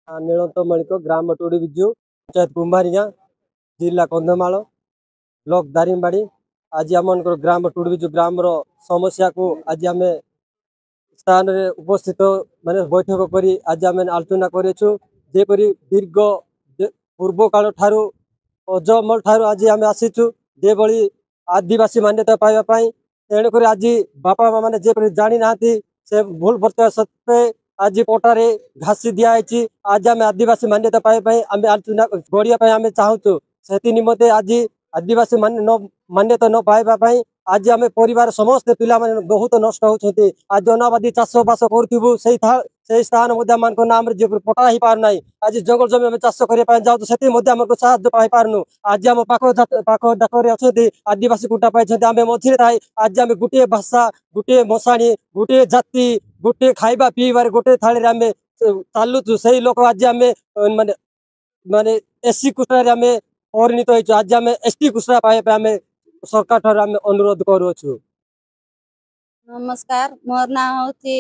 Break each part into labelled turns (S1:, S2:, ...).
S1: नीलत मलिक ग्राम टोडी बिजु पंचायत कुंभारिया जिला कंधमाल ब्लॉक दारिंगबाड़ी। आज आम ग्राम टोडी बिजु ग्राम समस्या को आज आम स्थान रे उपस्थित माने बैठक करी आज आम आलोचना करेपरी दीर्घ पूर्व काल ठारू अजमल ठारू आज आम आसीचु जेभली आदिवासी मान्यता पाइबापी तेणुक आज बापा माँ मैंने जेपरी जानी ना से भूल प्रत्यय सत्वे आज पटारे घासी दिखाई आज आम आदिवासी मान्यता पाइबापी आम आलोचना गढ़िया चाहूँ से निमते आज आदिवासी मान्यता न पाइबापी आज आम परिवार समस्त पिला बहुत नष्ट होती आज अनाबादी चाष बास करूँ से स्थान नाम पटा ही पार ना आज जंगल जमी आम चाष करने जाऊँ से साहय पाई पारनु आज आम पाख डाकर अच्छा आदिवासी गुटा पाई आम मझे थाई आज आम गोटे भाषा गोटे मशाणी गोटे जाति गोटे खाइबा पीबार गोटे थाली आम चलुचु से लोक आज आम माने माने एससी कुष्ठा आम परिणत हो आज आम एसटी कुष्ठा पाइबा आम सरकार ठार आम अनुरोध करुछु।
S2: नमस्कार मोर ना होची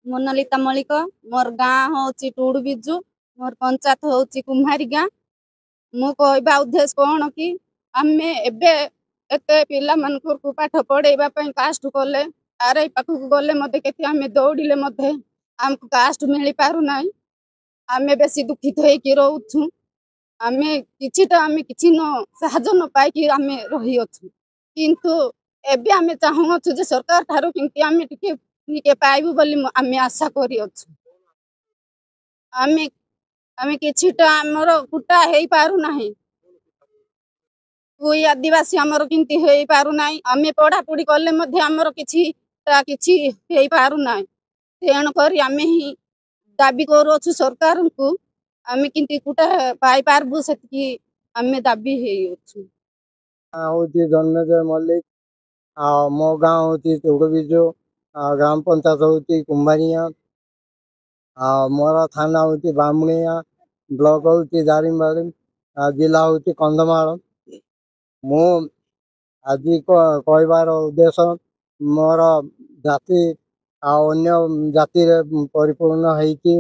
S2: मोनालिता मलिक मोर गाँ होची टूडू बिजु मोर पंचायत होची कुम्हारी गाँ मु कहबा उद्देश्य कौन कि आमे एबे एते पिला मानकर को पाठ पढ़ेबा पई कास्ट कोले आरे पाखु गले मते केते आमे दौड़िले मते हमको कास्ट मिली पारु नाही आमे बेसी दुखित होई कि रहउछु आमे किछिटा आमे किछि न साहाय्य न पाई कि आमे रही अछु किंतु एबे आमे चाहूछु जे सरकार ठारो किंतु आमे टिके पाइबु बोली आमे आशा करी अछु आमे आमे किछिटा हमर कुटा हेई पारु नाही कोई आदिवासी हमर किंतु हेई पारु नाही आमे पढ़ा पढ़ी करले मध्ये हमर किछि हेई पारु नाही तेण करी आमे ही दाबी करू अछु सरकार को आमे किंतु कुटा पाई पारबु सेति आमे दाबी हेई अछु।
S3: होती जन्मेजय मल्लिक मो गाँव होती टोडू बिजु ग्राम पंचायत होती कुंभारिया मोर थाना होती बामणिया ब्लॉक होती दारिंगबाड़ी जिला होती कंधमाल। मु आज कहबार उद्देश्य मोर जाति अन्य जाति परिपूर्ण होती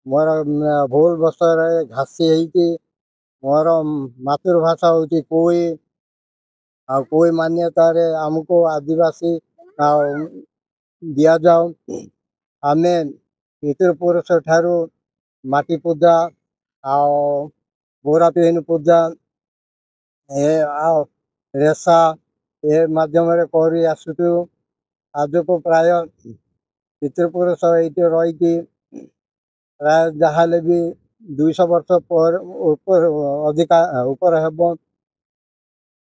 S3: मोर भूल बसर घासी होती मोर मातृभाषा होती कोई कोई मान्यता रे हमको आदिवासी दिया जाओ आम पितृपुरुष ठारू माटी पूजा बोरा पिहन पूजा रेशा ए मध्यम कर आसुचु आज को प्राय पितृपुरुष ये रही प्राय जहाँ भी 200 वर्ष पर अधिका ऊपर हेब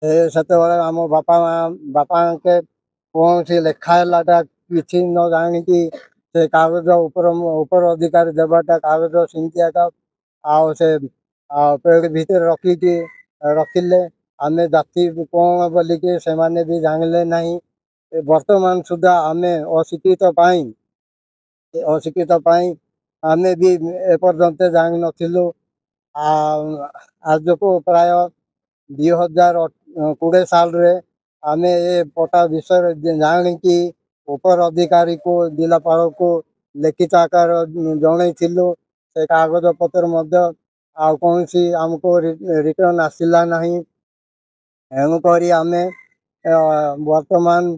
S3: से आम बापा बापा के कौन सी लेखाटा किसी न जाणी से कागज ऊपर अधिकार देवाटा कागज सिंथियाटा से पेड़ भीतर रखी रखिले आम जाति कौन बोलिकी से माने भी जानले ना वर्तमान सुधा आम अशिक्षित आम भी एपर्यंत जान नथिलु आज को प्राय 2020 साल रे आम ये पटा विषय जाणी ऊपर अधिकारी को जिलापाल को लिखित आकार जन से कागज पत्र कौन सी आमको रिटर्न आसला ना एणुक आम वर्तमान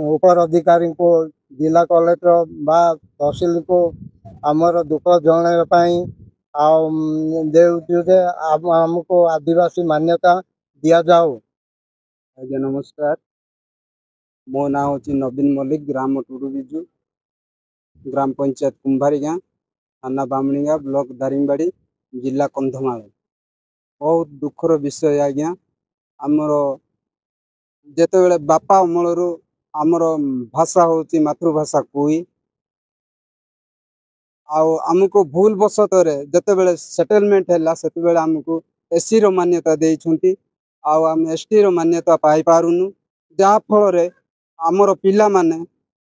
S3: ऊपर अधिकारी को जिला कलेक्टर बा तहसील को आमर दुख जनवाई दे आमको आदिवासी मान्यता दिया जाओ।
S4: आज्ञा नमस्कार मो ना हूँ नवीन मल्लिक ग्राम टूडू बिजु ग्राम पंचायत कुंभारी गाँ थाना बामणिया ब्लॉक दारिंगबाड़ी जिला कंधमाल। बहुत दुखर विषय आज्ञा आमर जेते बेले बापा अमलरू आमर भाषा होची मातृभाषा कोई आमको भूल बसतरे जेते बेले सेटलमेंट है सेते बेले आमको एससी रो मान्यता देइछुंती आम एसटी रो मान्यता पाई पारुनु जहाँ फल आमर पिला माने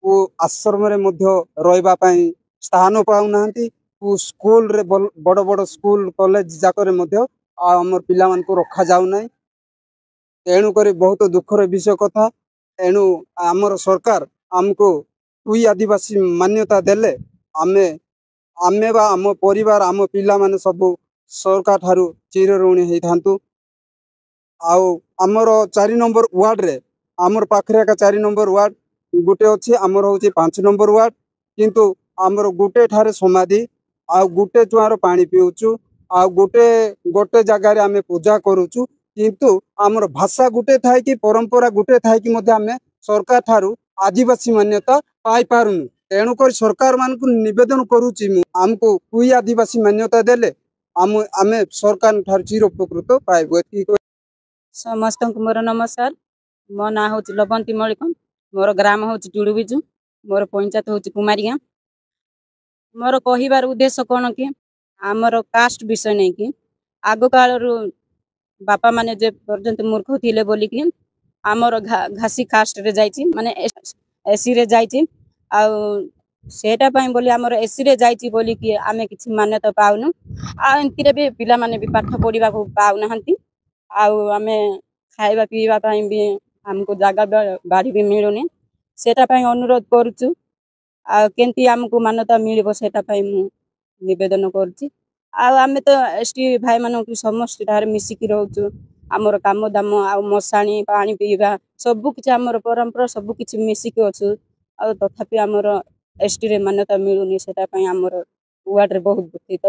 S4: को आश्रम रे मध्य रहिबा पई स्थान पाउ नाहंती स्कूल रे बड़ बड़ स्कूल कॉलेज जाकर मध्य आमर पिला मान को रखा जाउ नाही तेणु करी बहुत दुखर विषय कथा एणु आमर सरकार आमको कोई आदिवासी मान्यता देले आमे आमे बा आम परिवार आम पिला माने सब सरकार ठारू चिर ऋणी होइथांतु। आउ आमर 4 नंबर वार्ड रे आमर पाखरे का 4 नंबर वार्ड गुटे अछि आमर होची 5 नंबर वार्ड किंतु आमर गुटे ठारे समाधि आ गुटे चुआर पानी पिउचु आ गुटे गोटे जगह रे आमे पूजा करूचु किंतु आमर भाषा गुटे थाई कि परंपरा गुटे थाई कि मध्ये आमे सरकार ठारू आदिवासी मान्यता पाई पारुनु। तेणु कर सरकार मान को निवेदन करूची आमको कुई आदिवासी मान्यता देले आमे सरकार ठारू चिर उपकृत पाइबो।
S5: समस्त मोर नमस्कार। मो ना हूँ लबंती मलिक। मोर ग्राम हूँ टुडुबिजु। मोर पंचायत हूँ कुमारिया। मोर कहबार उद्देश्य कौन कि आमर कास्ट विषय नहीं कि आग काल बापा माने जे पर्यंत मूर्ख थिले बोलिकी आमर घासी कास्ट रे जाइछि माने एसी रे जाइछि आ सेटा पई बोली आमर एसी रे जाइछि बोलिकी आमे किछि मान्यता पाउनु आ एंतिरे भी पिला माने भी पाठ पढ़िबा को पाउ नहंती आउ आमे खाइबा पीबा पई भी हमको जागा बाड़ी भी मिलुनी सेटा पई अनुरोध करूछु आ केंती हमको मान्यता मिलिबो सेटा पई मु निवेदन करूछि। आ आमे तो एसटी भाई मानन की समस्त ठार मिसिकी रहउछु आमर काम दाम आ मसाणी पानी पीबा सब किछ आमर परंपरा सब किछ मिसिकी अछु आ तथापि आमर एसटी रे मान्यता मिलुनी सेटा पई आमर वार्ड रे बहुत दुखित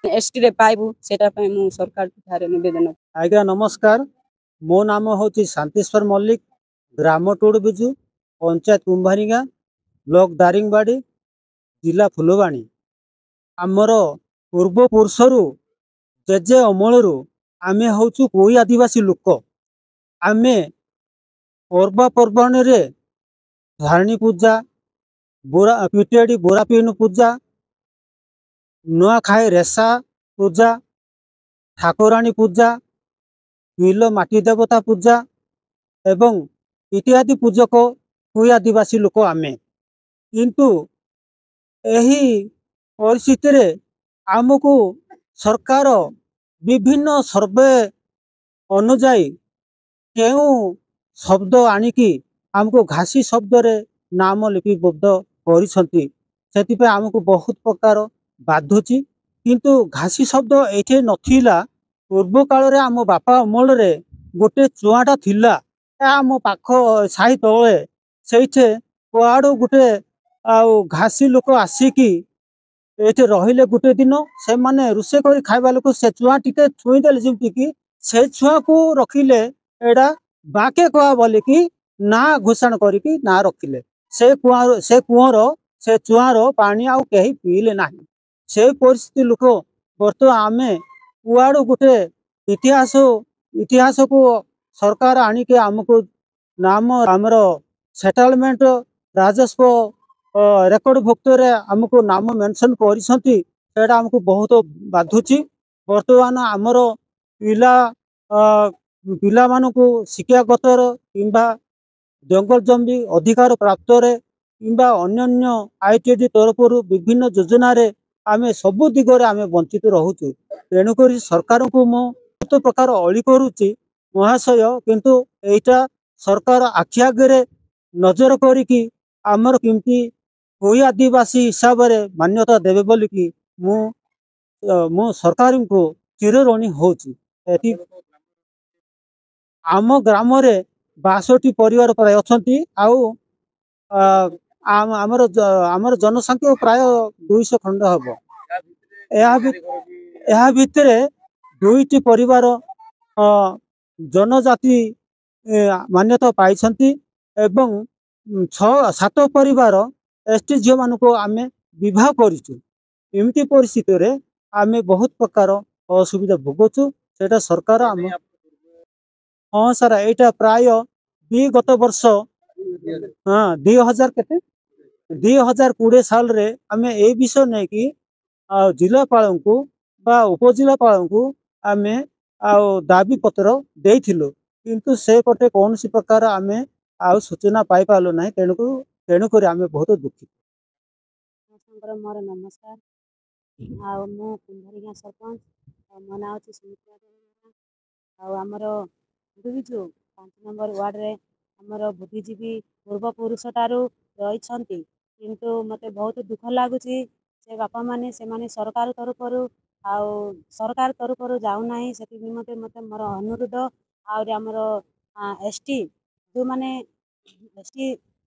S5: एसटी रे पाइबु सेटा पई मु सरकार ठारे निवेदन।
S1: आज्ञा नमस्कार। मो नाम हूँ शांतिश्वर मल्लिक। ग्राम टुडुबिजु पंचायत कुंभारीगा ब्लॉक दारिंगबाड़ी जिला फुलवाणी। आमर पूर्वपुरुषरु जेजे अमलरू आमे हूँ कोई आदिवासी लोक। आमे पर्वपर्वाणी रे धारणी पूजा बोरा पिटेडी बोरा पीन पूजा नुआखाई रेसा पूजा ठाकुराणी पूजा बिल माटी देवता पूजा एवं इत्यादि पूजक कोई आदिवासी लोक आमे किंतु एही परिस्थिति रे आमको सरकार विभिन्न सर्वे अनुजाई केउ शब्द आनिकी आमको घासी शब्द रे नाम लिपिबद्ध करिसंती सेति पे आमको बहुत प्रकार बाधुची किंतु घासी शब्द एठे नथिला। पूर्व काल रे आम बापा अमल रे गोटे चुआटा थिला आम पाख साही तले सेठे कुआडो गोटे आउ घासी लोक आसिकी एठे रहिले गोटे दिन से माने रुसे करी खाइबा लोक से चुआ टिके छुई देले जेमति की से छुआ को रखिले एडा बाके कुआ बोली की ना घोषण करिकी ना रखिले से कुआर से चुआर पानी आउ केही पीले नाही। से परिस्थिति लोक बर्तमान आमे कुआडो गोटे इतिहास को सरकार आनिके आमको नाम आमर सेटलमेंट राजस्व रेकर्ड भुक्त रे आमको नाम मेंशन करिसंती सेटा आमको बहुत बाधुची। बर्तमान आमर पिला पिला मानकु शिक्षागतर किंबा जंगल जमी अधिकार प्राप्त रे किंबा अन्य आईटीडी तरफ विभिन्न योजना रे आमे सबु दिगरे आमे वंचित रहूचु। तेणुक सरकार को मो बहुत प्रकार अली करुच्ची महाशय किंतु एटा सरकार आखि आगे नजर करिकी आमर किमती कोई आदिवासी हिसाब रे मान्यता देवे बोलिकी मु सरकार को चिर ऋणी होची। आम ग्राम रे 62 परिवार प्राय अछंती आउ आमर जनसंख्या प्राय 200 खंड हबो। यह भितरे 2टी परिवार जनजाति मान्यता पाई एवं 6-7 परिवार एसटी झील मान को आमे विवाह करिचु। एमती परिस्थिति रे आमे बहुत प्रकार असुविधा भोगुचु सेटा सरकार आम हाँ सर एटा प्राय गत वर्ष 2000 केते 2020 साल रे आमे ए विषय नै कि जिलापाल को बा उपजिलापाल को आमे दाबी पत्र देइथिलु किंतु से पटे कौन सी प्रकार आमे सूचना पाई पालो नहीं तेणुक आमे बहुत दुखित।
S5: मोर नमस्कार आ मो कुंभारीगा सरपंच मो ना अछि सुमित्रा आ हमर दुबिजु 5 नंबर वार्ड रे हमर बुद्धिजीवी पूर्व पुरुष तारु रहिछंती किंतु मते बहुत दुख लागुची ସେ ବାପାମାନେ ସେମାନେ ସରକାର ତରଫରୁ ଆଉ ସରକାର ତରଫରୁ ଯାଉନାହିଁ ସେଥି ନିମନ୍ତେ ମୋତେ ମୋର ଅନୁରୋଧ। ଆହୁରି ଆମର ST ଯେଉଁମାନେ ST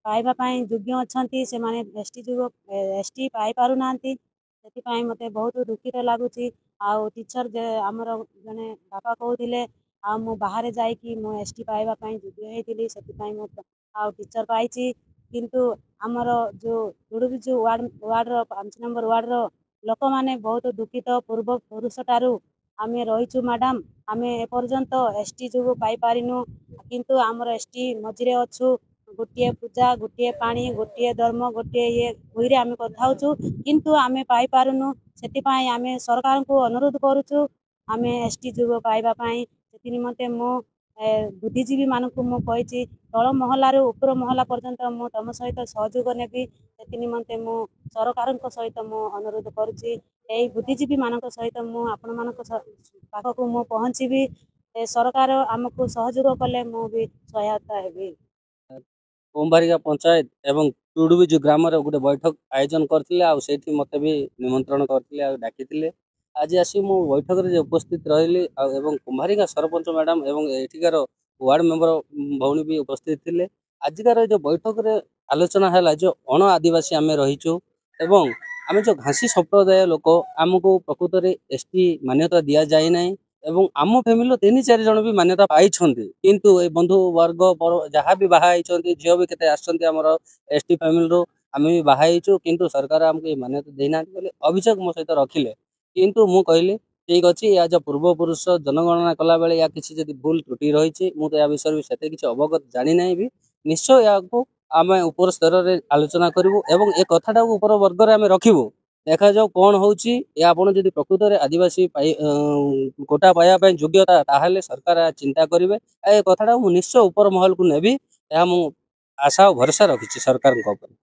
S5: ପାଇବା ପାଇଁ ଯୋଗ୍ୟ ଅଛନ୍ତି ସେମାନେ ST ପାଇପାରୁନାହାନ୍ତି। ସେଥିପାଇଁ ମୋତେ ବହୁତ ଦୁଃଖିତ ଲାଗୁଛି। ଆଉ ଟିଚର ଯେ ଆମର ଜଣେ ବାପା କହୁଥିଲେ ଆଉ ମୁଁ ବାହାରେ ଯାଇକି ମୁଁ ST ପାଇବା ପାଇଁ ଯୋଗ୍ୟ ହେଇଥିଲି ସେଥିପାଇଁ ମୁଁ ଆଉ ଟିଚର ପାଇଛି। କିନ୍ତୁ ଆମର ଯେଉଁ ଟୁଡୁବିଜୁ ୱାର୍ଡ଼ର 5 ନମ୍ବର ୱାର୍ଡ଼ର ଲୋକମାନେ ବହୁତ ଦୁଃଖିତ। ପୂର୍ବ ପୁରୁଷଠାରୁ ଆମେ ରହିଛୁ ମ୍ୟାଡ଼ାମ୍, ଆମେ ଏପର୍ଯ୍ୟନ୍ତ ST ଯୋଗୁଁ ପାଇପାରିନୁ। କିନ୍ତୁ ଆମର ST ମଝିରେ ଅଛୁ। ଗୋଟିଏ ପୂଜା, ଗୋଟିଏ ପାଣି, ଗୋଟିଏ ଧର୍ମ, ଗୋଟିଏ ଇଏରେ ଆମେ କଥା ହେଉଛୁ କିନ୍ତୁ ଆମେ ପାଇପାରୁନୁ। ସେଥିପାଇଁ ଆମେ ସରକାରଙ୍କୁ ଅନୁରୋଧ କରୁଛୁ ଆମେ ST ଯୋଗ ପାଇବା ପାଇଁ। ସେଥି ନିମନ୍ତେ ମୁଁ ବୁଦ୍ଧିଜୀବୀମାନଙ୍କୁ ମୁଁ କହିଛି ତଳ ମହଲାରୁ ଉପର ମହଲା ପର୍ଯ୍ୟନ୍ତ ମୁଁ ତମ ସହିତ ସହଯୋଗ ନେବି। ସେଥି ନିମନ୍ତେ ମୁଁ ସରକାରଙ୍କ ସହିତ ମୁଁ ଅନୁରୋଧ କରୁଛି। ଏହି ବୁଦ୍ଧିଜୀବୀମାନଙ୍କ ସହିତ ମୁଁ ଆପଣମାନଙ୍କ ପାଖକୁ ମୁଁ ପହଞ୍ଚିବି। ସରକାର ଆମକୁ ସହଯୋଗ କଲେ ମୁଁ ବି ସହାୟତା ହେବି।
S6: କୁମ୍ଭାରିକା ପଞ୍ଚାୟତ ଏବଂ ଟୁଡୁବିଜୁ ଗ୍ରାମରେ ଗୋଟେ ବୈଠକ ଆୟୋଜନ କରିଥିଲେ ଆଉ ସେଇଠି ମୋତେ ବି ନିମନ୍ତ୍ରଣ କରିଥିଲେ ଆଉ ଡାକିଥିଲେ। ଆଜି ଆସି ମୁଁ ବୈଠକରେ ଯେ ଉପସ୍ଥିତ ରହିଲି ଆଉ ଏବଂ କୁମ୍ଭାରିକା ସରପଞ୍ଚ ମ୍ୟାଡ଼ାମ୍ ଏବଂ ଏଠିକାର ୱାର୍ଡ଼ ମେମ୍ବର ଭଉଣୀ ବି ଉପସ୍ଥିତ ଥିଲେ। ଆଜିକାର ଯେଉଁ ବୈଠକରେ ଆଲୋଚନା ହେଲା ଯେ ଅଣ ଆଦିବାସୀ ଆମେ ରହିଛୁ ଏବଂ ଆମେ ଯେଉଁ ଘାସି ସମ୍ପ୍ରଦାୟ ଲୋକ ଆମକୁ ପ୍ରକୃତରେ ST ମାନ୍ୟତା ଦିଆଯାଇ ନାହିଁ ଏବଂ ଆମ ଫ୍ୟାମିଲିର 3-4 ଜଣ ବି ମାନ୍ୟତା ପାଇଛନ୍ତି। କିନ୍ତୁ ଏ ବନ୍ଧୁ ବର୍ଗ ଯାହା ବି ବାହା ହେଇଛନ୍ତି ଝିଅ ବି କେତେ ଆସିଛନ୍ତି ଆମର ST ଫ୍ୟାମିଲିରୁ ଆମେ ବି ବାହା ହେଇଛୁ କିନ୍ତୁ ସରକାର ଆମକୁ ଏ ମାନ୍ୟତା ଦେଇନାହାନ୍ତି ବୋଲି ଅଭିଯୋଗ ମୋ ସହିତ ରଖିଲେ। କିନ୍ତୁ ମୁଁ କହିଲି ଠିକ୍ ଅଛି ଏହା ଯେଉଁ ପୂର୍ବପୁରୁଷ ଜନଗଣନା କଲାବେଳେ ଏହା କିଛି ଯଦି ଭୁଲ ତ୍ରୁଟି ରହିଛି ମୁଁ ତ ଏହା ବିଷୟରେ ବି ସେତେ କିଛି ଅବଗତ ଜାଣିନାହିଁ ବି ନିଶ୍ଚୟ ଏହାକୁ ଆମେ ଉପର ସ୍ତରରେ ଆଲୋଚନା କରିବୁ ଏବଂ ଏ କଥାଟାକୁ ଉପର ବର୍ଗରେ ଆମେ ରଖିବୁ। ଦେଖାଯାଉ କ'ଣ ହେଉଛି। ଏ ଆପଣ ଯଦି ପ୍ରକୃତରେ ଆଦିବାସୀ କୋଟା ପାଇବା ପାଇଁ ଯୋଗ୍ୟତା ତାହେଲେ ସରକାର ଚିନ୍ତା କରିବେ। ଏ କଥାଟାକୁ ମୁଁ ନିଶ୍ଚୟ ଉପର ମହଲକୁ ନେବି। ଏହା ମୁଁ ଆଶା ଓ ଭରସା ରଖିଛି ସରକାରଙ୍କ ଉପରେ।